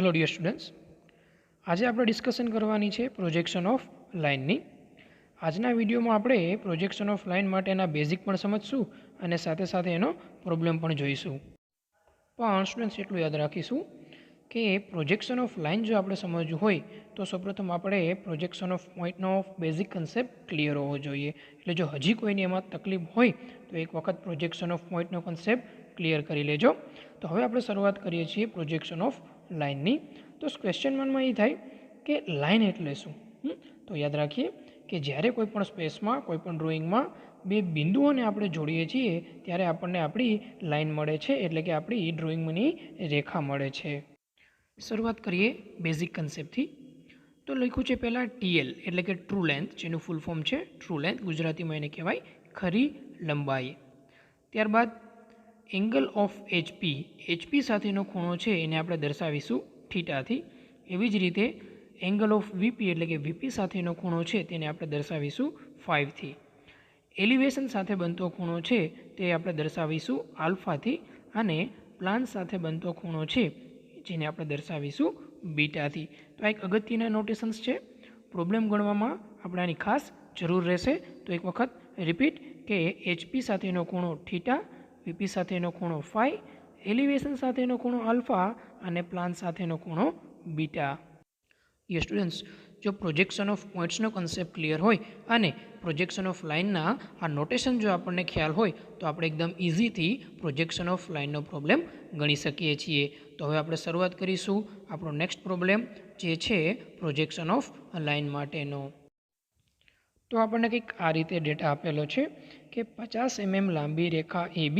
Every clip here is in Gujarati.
હેલો ડિયર સ્ટુડન્ટ્સ, આજે આપણે ડિસ્કશન કરવાની છે પ્રોજેક્શન ઓફ લાઇનની. આજના વિડીયોમાં આપણે પ્રોજેક્શન ઓફ લાઇન માટેના બેઝિક પણ સમજશું અને સાથે સાથે એનો પ્રોબ્લેમ પણ જોઈશું. પણ સ્ટુડન્ટ્સ એટલું યાદ રાખીશું કે પ્રોજેક્શન ઓફ લાઇન જો આપણે સમજવું હોય તો સૌપ્રથમ આપણે પ્રોજેક્શન ઓફ પોઈન્ટનો બેઝિક કન્સેપ્ટ ક્લિયર હોવો જોઈએ. એટલે જો હજી કોઈને એમાં તકલીફ હોય તો એક વખત પ્રોજેક્શન ઓફ પોઈન્ટનો કન્સેપ્ટ ક્લિયર કરી લેજો. તો હવે આપણે શરૂઆત કરીએ છીએ પ્રોજેક્શન ઓફ લાઇનની. તો ક્વેશ્ચન વનમાં એ થાય કે લાઇન એટલે શું? તો યાદ રાખીએ કે જ્યારે કોઈ પણ સ્પેસમાં કોઈ પણ ડ્રોઈંગમાં બે બિંદુઓને આપણે જોડીએ છીએ ત્યારે આપણને આપણી લાઇન મળે છે, એટલે કે આપણી ડ્રોઈંગની રેખા મળે છે. શરૂઆત કરીએ બેઝિક કન્સેપ્ટથી. તો લખ્યું છે પહેલાં TL એટલે કે ટ્રુ લેન્થ, જેનું ફૂલ ફોર્મ છે ટ્રુ લેન્થ, ગુજરાતીમાં એને કહેવાય ખરી લંબાઈ. ત્યારબાદ એંગલ ઓફ HP સાથેનો ખૂણો છે એને આપણે દર્શાવીશું થીટાથી. એવી જ રીતે એંગલ ઓફ VP એટલે કે VP સાથેનો ખૂણો છે તેને આપણે દર્શાવીશું 5થી. એલિવેશન સાથે બનતો ખૂણો છે તે આપણે દર્શાવીશું આલ્ફાથી, અને પ્લાન સાથે બનતો ખૂણો છે જેને આપણે દર્શાવીશું બીટાથી. તો આ એક અગત્યના નોટેશન્સ છે. પ્રોબ્લેમ ગણવામાં આપણે આની ખાસ જરૂર રહેશે. તો એક વખત રિપીટ કે HP સાથેનો ખૂણો થીટા, VP સાથેનો ખૂણો ફાઈ, એલિવેશન સાથેનો ખૂણો આલ્ફા અને પ્લાન સાથેનો ખૂણો બીટા. યસ સ્ટુડન્ટ્સ, જો પ્રોજેક્શન ઓફ પોઈન્ટ્સનો કન્સેપ્ટ ક્લિયર હોય અને પ્રોજેક્શન ઓફ લાઇનના આ નોટેશન જો આપણને ખ્યાલ હોય તો આપણે એકદમ ઇઝીથી પ્રોજેક્શન ઓફ લાઇનનો પ્રોબ્લેમ ગણી શકીએ છીએ. તો હવે આપણે શરૂઆત કરીશું આપણો નેક્સ્ટ પ્રોબ્લેમ, જે છે પ્રોજેક્શન ઓફ લાઇન માટેનો. તો આપણને કંઈક આ રીતે ડેટા આપેલો છે કે 50 mm લાંબી રેખા AB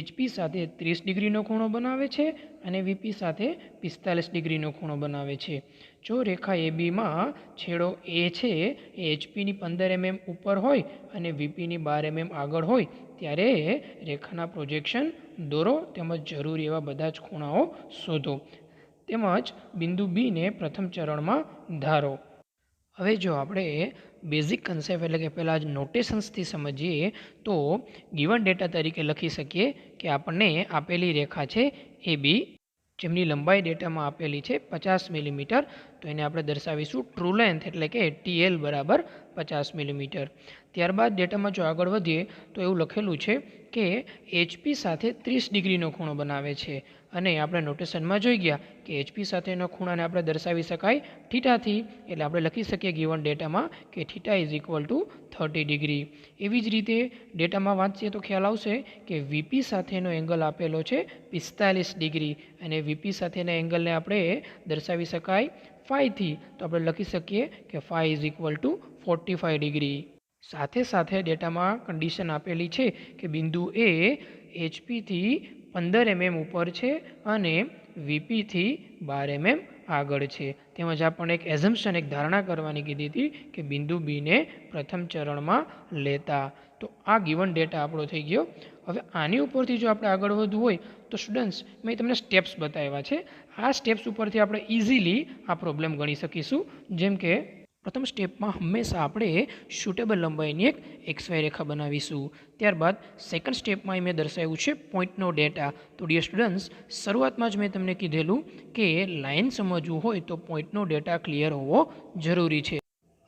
HP સાથે 30 ડિગ્રીનો ખૂણો બનાવે છે અને VP સાથે 45 ડિગ્રીનો ખૂણો બનાવે છે. જો રેખા ABમાં છેડો A છે એ HPની 15 mm ઉપર હોય અને VPની 12 mm આગળ હોય ત્યારે રેખાના પ્રોજેક્શન દોરો તેમજ જરૂરી એવા બધા જ ખૂણાઓ શોધો, તેમજ બિંદુ Bને પ્રથમ ચરણમાં ધારો. હવે જો આપણે બેઝિક કન્સેપ્ટ એટલે કે પહેલાં જ નોટેશન્સથી સમજીએ તો ગિવન ડેટા તરીકે લખી શકીએ કે આપણને આપેલી રેખા છે AB, જેમની લંબાઈ ડેટામાં આપેલી છે 50 મિલીમીટર. તો એને આપણે દર્શાવીશું ટ્રુ લેન્થ એટલે કે TL બરાબર 50 મિલીમીટર. ત્યારબાદ ડેટામાં જો આગળ વધીએ તો એવું લખેલું છે કે HP સાથે 30 ડિગ્રીનો ખૂણો બનાવે છે, અને આપણે નોટેશનમાં જોઈ ગયા કે HP સાથેનો ખૂણાને આપણે દર્શાવી શકાય થીટાથી. એટલે આપણે લખી શકીએ ગિવન ડેટામાં કે theta is equal two 30 degree. એવી જ રીતે ડેટામાં વાંચીએ તો ખ્યાલ આવશે કે VP સાથેનો એંગલ આપેલો છે 45 ડિગ્રી, અને VP સાથેના એંગલને આપણે દર્શાવી શકાય ફાઈથી. તો આપણે લખી શકીએ કે phi is equal to 45 degree. સાથે સાથે ડેટામાં કન્ડિશન આપેલી છે કે બિંદુ A HPથી 15 mm ઉપર છે અને VPથી 12 mm આગળ છે. તેમજ આપણને એક એઝમ્પશન, એક ધારણા કરવાની કીધી હતી કે બિંદુ Bને પ્રથમ ચરણમાં લેતા. તો આ ગિવન ડેટા આપણો થઈ ગયો. હવે આની ઉપરથી જો આપણે આગળ વધવું હોય તો સ્ટુડન્ટ્સ મેં તમને સ્ટેપ્સ બતાવ્યા છે. આ સ્ટેપ્સ ઉપરથી આપણે ઇઝીલી આ પ્રોબ્લેમ ગણી શકીશું. જેમ કે પ્રથમ સ્ટેપમાં હંમેશા આપણે સુટેબલ લંબાઈની એક XY રેખા બનાવીશું. ત્યારબાદ સેકન્ડ સ્ટેપમાં મેં દર્શાવ્યું છે પોઈન્ટનો ડેટા. તો ડિયર સ્ટુડન્ટ્સ, શરૂઆતમાં જ મેં તમને કીધેલું કે લાઇન સમજવું હોય તો પોઈન્ટનો ડેટા ક્લિયર હોવો જરૂરી છે.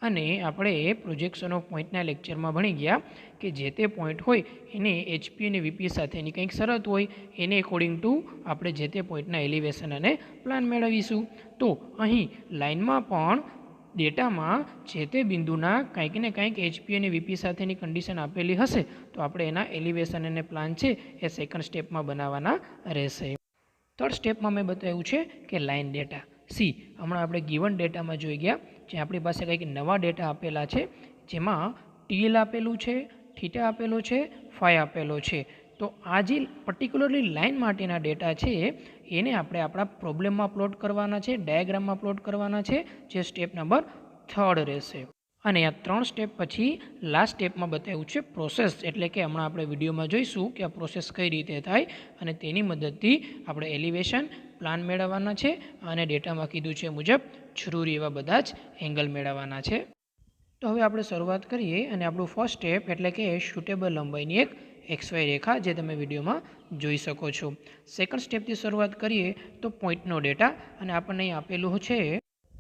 અને આપણે પ્રોજેક્શન ઓફ પોઈન્ટના લેક્ચરમાં ભણી ગયા કે જે તે પોઈન્ટ હોય એને HP અને VP સાથેની કંઈક શરત હોય એને એકોર્ડિંગ ટુ આપણે જે તે પોઈન્ટના એલિવેશન અને પ્લાન મેળવીશું. તો અહીં લાઇનમાં પણ ડેટામાં જે તે બિંદુના કંઈક ને કંઈક HP અને VP સાથેની કન્ડિશન આપેલી હશે તો આપણે એના એલિવેશન અને પ્લાન છે એ સેકન્ડ સ્ટેપમાં બનાવવાના રહેશે. થર્ડ સ્ટેપમાં મેં બતાવ્યું છે કે લાઇન ડેટા. હમણાં આપણે ગિવન ડેટામાં જોઈ ગયા જે આપણી પાસે કંઈક નવા ડેટા આપેલા છે, જેમાં TL આપેલું છે, થીટા આપેલો છે, ફાઈ આપેલો છે. તો આ જે પર્ટિક્યુલરલી લાઇન માટેના ડેટા છે એને આપણે આપણા પ્રોબ્લેમમાં પ્લોટ કરવાના છે, ડાયાગ્રામમાં પ્લોટ કરવાના છે, જે સ્ટેપ નંબર 3 રહેશે. અને આ 3 સ્ટેપ પછી લાસ્ટ સ્ટેપમાં બતાવ્યું છે પ્રોસેસ, એટલે કે હમણાં આપણે વિડીયોમાં જોઈશું કે આ પ્રોસેસ કઈ રીતે થાય અને તેની મદદથી આપણે એલિવેશન, પ્લાન મેળવવાના છે અને ડેટામાં કીધું છે મુજબ જરૂરી એવા બધા જ એંગલ મેળવવાના છે. તો હવે આપણે શરૂઆત કરીએ અને આપણું ફર્સ્ટ સ્ટેપ એટલે કે સુટેબલ લંબાઈની એક XY રેખા, જે તમે વિડીયોમાં જોઈ શકો છો. સેકન્ડ સ્ટેપથી શરૂઆત કરીએ તો પોઈન્ટનો ડેટા, અને આપણને અહીં આપેલું છે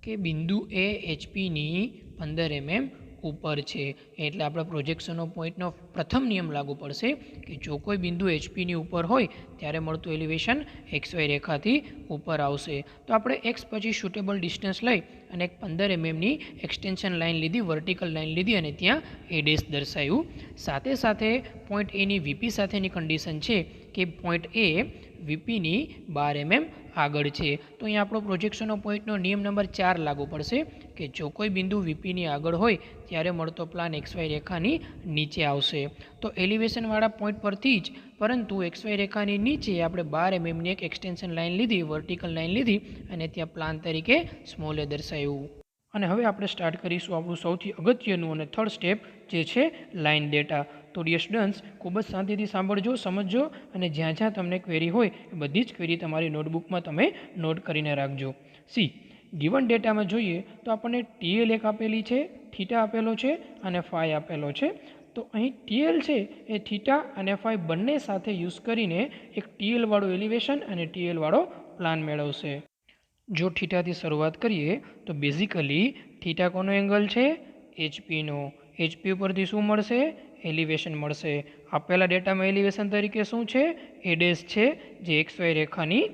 કે બિંદુ એ HPની 15 mm ઉપર છે. એટલે આપણા પ્રોજેક્શનનો પોઈન્ટનો પ્રથમ નિયમ લાગુ પડશે કે જો કોઈ બિંદુ HPની ઉપર હોય ત્યારે મળતું એલિવેશન XY રેખાથી ઉપર આવશે. તો આપણે X પછી સુટેબલ ડિસ્ટન્સ લઈ અને એક 15 mmની એક્સટેન્શન લાઇન લીધી, વર્ટિકલ લાઇન લીધી અને ત્યાં A' દર્શાવ્યું. સાથે સાથે પોઈન્ટ એની VP સાથેની કન્ડિશન છે કે પોઈન્ટ એ VPની 12 mm આગળ છે. તો અહીં આપણો પ્રોજેક્શનનો પોઈન્ટનો નિયમ નંબર 4 લાગુ પડશે કે જો કોઈ બિંદુ VPની આગળ હોય ત્યારે મળતો પ્લાન XY રેખાની નીચે આવશે. તો એલિવેશનવાળા પોઈન્ટ પરથી જ, પરંતુ XY રેખાની નીચે આપણે 12 mmની એક એક્સટેન્શન લાઇન લીધી, વર્ટિકલ લાઇન લીધી અને ત્યાં પ્લાન તરીકે સ્મોલ a દર્શાવ્યું. અને હવે આપણે સ્ટાર્ટ કરીશું આપણું સૌથી અગત્યનું અને થર્ડ સ્ટેપ, જે છે લાઇન ડેટા. તો ડિયર સ્ટુડન્ટ્સ, ખૂબ જ શાંતિથી સાંભળજો, સમજજો અને જ્યાં જ્યાં તમને ક્વેરી હોય એ બધી જ ક્વેરી તમારી નોટબુકમાં તમે નોટ કરીને રાખજો. સી, ગિવન ડેટામાં જોઈએ તો આપણને TL એક આપેલી છે, થીટા આપેલો છે અને ફાઈ આપેલો છે. તો અહીં TL છે એ થીટા અને ફાઈ બંને સાથે યુઝ કરીને એક TL વાળું એલિવેશન અને TL વાળો પ્લાન મેળવશે. જો થીટાથી શરૂઆત કરીએ તો બેઝિકલી થીટા કોનો એંગલ છે? HPનો. HP ઉપરથી શું મળશે? એલિવેશન મળશે. આપેલા ડેટામાં એલિવેશન તરીકે શું છે? A' છે, જે XY રેખાની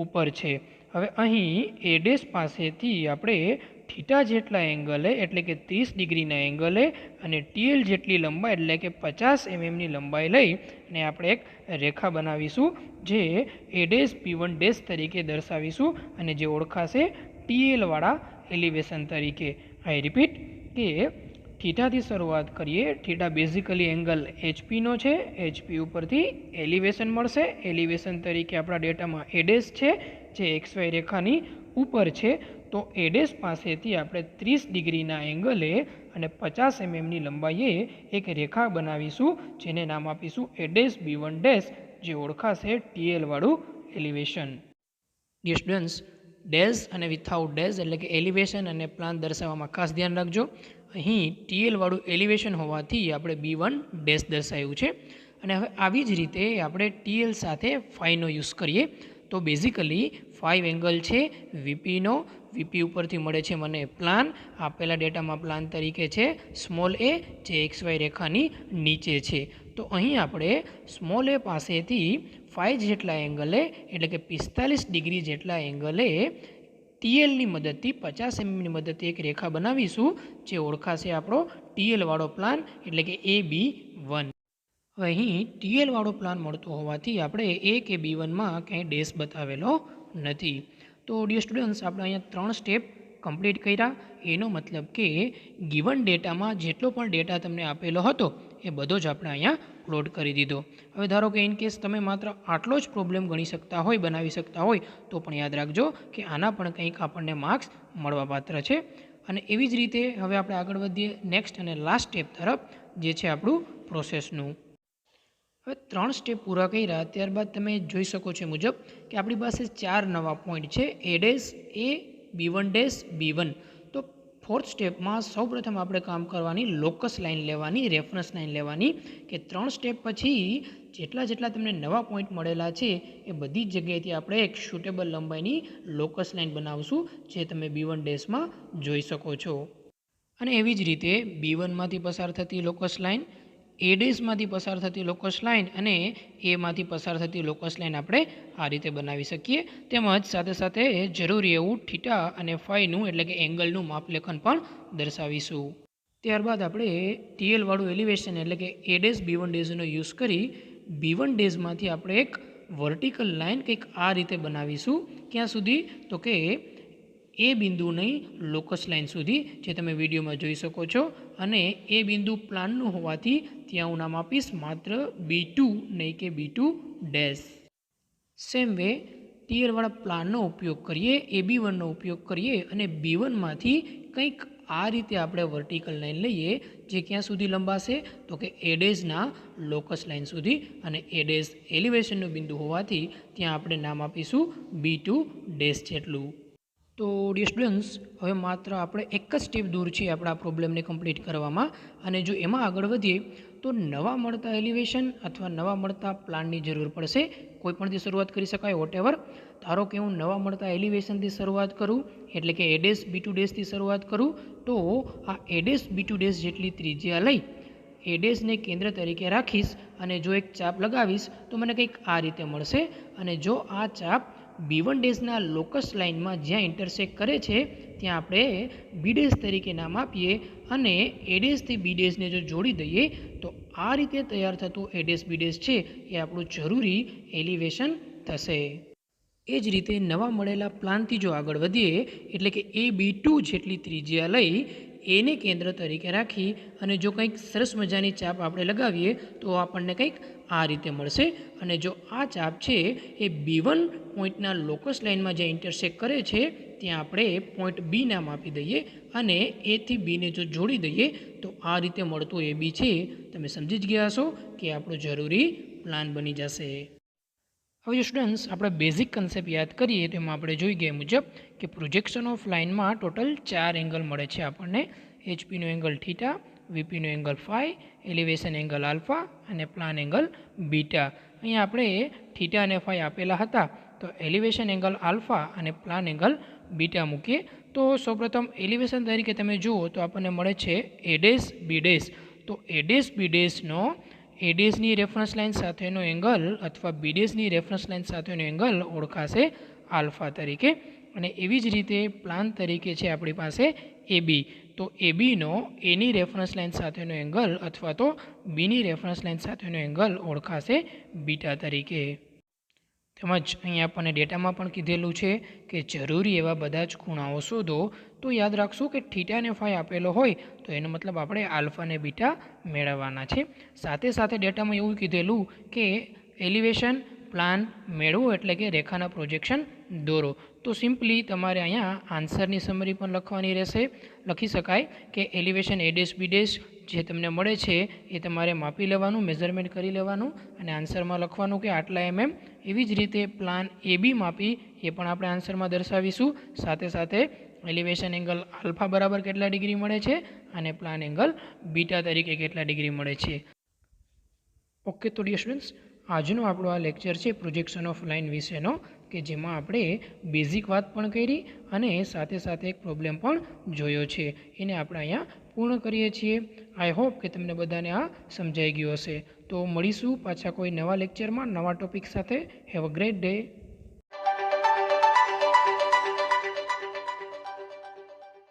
ઉપર છે. હવે અહીં A' પાસેથી આપણે થીટા જેટલા એંગલે, એટલે કે 30 ડિગ્રીના એંગલે અને TL જેટલી લંબાઈ, એટલે કે 50 mmની લંબાઈ લઈ અને આપણે એક રેખા બનાવીશું, જે A', તરીકે દર્શાવીશું અને જે ઓળખાશે TL વાળા એલિવેશન તરીકે. આઈ રિપીટ કે થીટાથી શરૂઆત કરીએ. થીટા બેઝિકલી એંગલ HPનો છે. HP ઉપરથી એલિવેશન મળશે. એલિવેશન તરીકે આપણા ડેટામાં A' છે, જે XY રેખાની ઉપર છે. તો A' પાસેથી આપણે 30 ડિગ્રીના એંગલે અને 50 mmની લંબાઈએ એક રેખા બનાવીશું, જેને નામ આપીશું A', જે ઓળખાશે TL વાળું એલિવેશન. ડિયર સ્ટુડન્ટ્સ, ડેઝ અને વિથઆઉટ ડેઝ, એટલે કે એલિવેશન અને પ્લાન દર્શાવવામાં ખાસ ધ્યાન રાખજો. અહીં TL વાળું એલિવેશન હોવાથી આપણે B1' દર્શાવ્યું છે. અને હવે આવી જ રીતે આપણે TL સાથે ફાઈનો યુઝ કરીએ. તો બેઝિકલી 5 એંગલ છે VPનો. VP ઉપરથી મળે છે મને પ્લાન. આપેલા ડેટામાં પ્લાન તરીકે છે સ્મોલ a, જે XY રેખાની નીચે છે. તો અહીં આપણે સ્મોલ a પાસેથી 5 જેટલા એંગલે, એટલે કે 45 ડિગ્રી જેટલા એંગલે TLની મદદથી, 50 mmની મદદથી એક રેખા બનાવીશું, જે ઓળખાશે આપણો TL વાળો પ્લાન, એટલે કે AB1. હવે અહીં TL વાળો પ્લાન મળતો હોવાથી આપણે A કે B1માં ક્યાંય ડેશ બતાવેલો નથી. તો ડિયર સ્ટુડન્ટ્સ, આપણે અહીંયા 3 સ્ટેપ કમ્પ્લીટ કર્યા. એનો મતલબ કે ગિવન ડેટામાં જેટલો પણ ડેટા તમને આપેલો હતો એ બધો જ આપણે અહીંયા પ્લોટ કરી દીધો. હવે ધારો કે ઇન કેસ તમે માત્ર આટલો જ પ્રોબ્લેમ ગણી શકતા હોય, બનાવી શકતા હોય, તો પણ યાદ રાખજો કે આના પણ કંઈક આપણને માર્ક્સ મળવાપાત્ર છે. અને એવી જ રીતે હવે આપણે આગળ વધીએ નેક્સ્ટ અને લાસ્ટ સ્ટેપ તરફ, જે છે આપણું પ્રોસેસનું. હવે 3 સ્ટેપ પૂરા કર્યા ત્યારબાદ તમે જોઈ શકો છો મુજબ કે આપણી પાસે 4 નવા પોઈન્ટ છે, A', B1', B1. તો ફોર્થ સ્ટેપમાં સૌપ્રથમ આપણે કામ કરવાની લોકસ લાઇન લેવાની, રેફરન્સ લાઇન લેવાની, કે 3 સ્ટેપ પછી જેટલા તમને નવા પોઈન્ટ મળેલા છે એ બધી જ જગ્યાએથી આપણે એક સુટેબલ લંબાઈની લોકસ લાઇન બનાવશું, જે તમે B1' જોઈ શકો છો. અને એવી જ રીતે B1માંથી પસાર થતી લોકસ લાઇન, A'માંથી પસાર થતી લોકસ લાઇન અને Aમાંથી પસાર થતી લોકસ લાઇન આપણે આ રીતે બનાવી શકીએ. તેમજ સાથે સાથે જરૂરી એવું થીટા અને ફાઈનું, એટલે કે એંગલનું માપલેખન પણ દર્શાવીશું. ત્યારબાદ આપણે TL વાળું એલિવેશન, એટલે કે A', B1'નો યુઝ કરી B1'માંથી આપણે એક વર્ટિકલ લાઇન કંઈક આ રીતે બનાવીશું. ક્યાં સુધી? તો કે એ બિંદુની લોકસ લાઇન સુધી, જે તમે વિડીયોમાં જોઈ શકો છો. અને એ બિંદુ પ્લાનનું હોવાથી ત્યાં હું નામ આપીશ માત્ર B2, નહીં કે B2'. સેમ વે TL વાળા પ્લાનનો ઉપયોગ કરીએ, AB1નો ઉપયોગ કરીએ અને B1માંથી કંઈક આ રીતે આપણે વર્ટિકલ લાઇન લઈએ, જે ક્યાં સુધી લંબાશે? તો કે A', લોકસ લાઇન સુધી. અને A' એલિવેશનનું બિંદુ હોવાથી ત્યાં આપણે નામ આપીશું B2' જેટલું. તો ડિયર સ્ટુડન્ટ્સ, હવે માત્ર આપણે એક જ સ્ટેપ દૂર છીએ આપણા પ્રોબ્લેમને કમ્પ્લીટ કરવામાં. અને જો એમાં આગળ વધીએ તો નવા મળતા એલિવેશન અથવા નવા મળતા પ્લાનની જરૂર પડશે. કોઈ પણથી શરૂઆત કરી શકાય, વોટેવર. ધારો કે હું નવા મળતા એલિવેશનથી શરૂઆત કરું, એટલે કે A', B2' શરૂઆત કરું, તો આ A', જેટલી ત્રિજ્યા લઈ A' કેન્દ્ર તરીકે રાખીશ અને જો એક ચાપ લગાવીશ તો મને કંઈક આ રીતે મળશે. અને જો આ ચાપ B1' લોકસ લાઇનમાં જ્યાં ઇન્ટરસેક્ટ કરે છે ત્યાં આપણે B' તરીકે નામ આપીએ અને A' થી B' જો જોડી દઈએ તો આ રીતે તૈયાર થતું A', છે એ આપણું જરૂરી એલિવેશન થશે. એ જ રીતે નવા મળેલા પ્લાનથી જો આગળ વધીએ, એટલે કે AB2 જેટલી ત્રિજ્યા લઈ એને કેન્દ્ર તરીકે રાખી અને જો કંઈક સરસ મજાની ચાપ આપણે લગાવીએ તો આપણને કંઈક આ રીતે મળશે. અને જો આ ચાપ છે એ B1 પોઈન્ટના લોકસ લાઇનમાં જે ઇન્ટરસેક્ટ કરે છે ત્યાં આપણે પોઈન્ટ B નામ આપી દઈએ અને A થી B ને જો જોડી દઈએ તો આ રીતે મળતું AB છે તમે સમજી જ ગયા હશો કે આપણો જરૂરી પ્લાન બની જશે. હવે જો સ્ટુડન્ટ્સ આપણે બેઝિક કન્સેપ્ટ યાદ કરીએ તો એમાં આપણે જોઈ ગયા મુજબ કે પ્રોજેક્શન ઓફ લાઇનમાં ટોટલ 4 એંગલ મળે છે આપણને. HPનો એંગલ થીટા, VPનો angle phi, elevation angle alpha અને પ્લાન એંગલ બીટા. અહીંયા આપણે થીટા અને ફાઈ આપેલા હતા તો એલિવેશન એંગલ આલ્ફા અને પ્લાન એંગલ બીટા મૂકીએ. તો સૌપ્રથમ એલિવેશન તરીકે તમે જુઓ તો આપણને મળે છે A', B'. તો A', B'નો A' રેફરન્સ લાઇન સાથેનો એંગલ અથવા B' રેફરન્સ લાઇન સાથેનો એંગલ ઓળખાશે આલ્ફા તરીકે. અને એવી જ રીતે પ્લાન તરીકે છે આપણી પાસે AB. તો ABનો Aની રેફરન્સ લાઇન સાથેનો એંગલ અથવા તો Bની રેફરન્સ લાઇન સાથેનો એંગલ ઓળખાશે બીટા તરીકે. તેમજ અહીં આપણને ડેટામાં પણ કીધેલું છે કે જરૂરી એવા બધા જ ખૂણાઓ શોધો. તો યાદ રાખશું કે થીટા અને ફાઈ આપેલો હોય તો એનો મતલબ આપણે આલ્ફા અને બીટા મેળવવાના છે. સાથે સાથે ડેટામાં એવું કીધેલું કે એલિવેશન પ્લાન મેળવો એટલે કે રેખાના પ્રોજેક્શન દોરો. તો સિમ્પલી તમારે અહીંયા આન્સરની સમરી પણ લખવાની રહેશે. લખી શકાય કે એલિવેશન A', B' જે તમને મળે છે એ તમારે માપી લેવાનું, મેઝરમેન્ટ કરી લેવાનું અને આન્સરમાં લખવાનું કે આટલા mm. એવી જ રીતે પ્લાન AB માપી એ પણ આપણે આન્સરમાં દર્શાવીશું. સાથે સાથે એલિવેશન એંગલ આલ્ફા બરાબર કેટલા ડિગ્રી મળે છે અને પ્લાન એંગલ બીટા તરીકે કેટલા ડિગ્રી મળે છે. ઓકે, તો ડિયર સ્ટુડન્ટ્સ, આજનો આપણો આ લેક્ચર છે પ્રોજેક્શન ઓફ લાઇન વિશેનો, કે જેમાં આપણે બેઝિક વાત પણ કરી અને સાથે સાથે એક પ્રોબ્લેમ પણ જોયો છે. એને આપણે અહીંયા પૂર્ણ કરીએ છીએ. આઈ હોપ કે તમને બધાને આ સમજાઈ ગયું હશે. તો મળીશું પાછા કોઈ નવા લેક્ચરમાં નવા ટોપિક સાથે. Have a great day.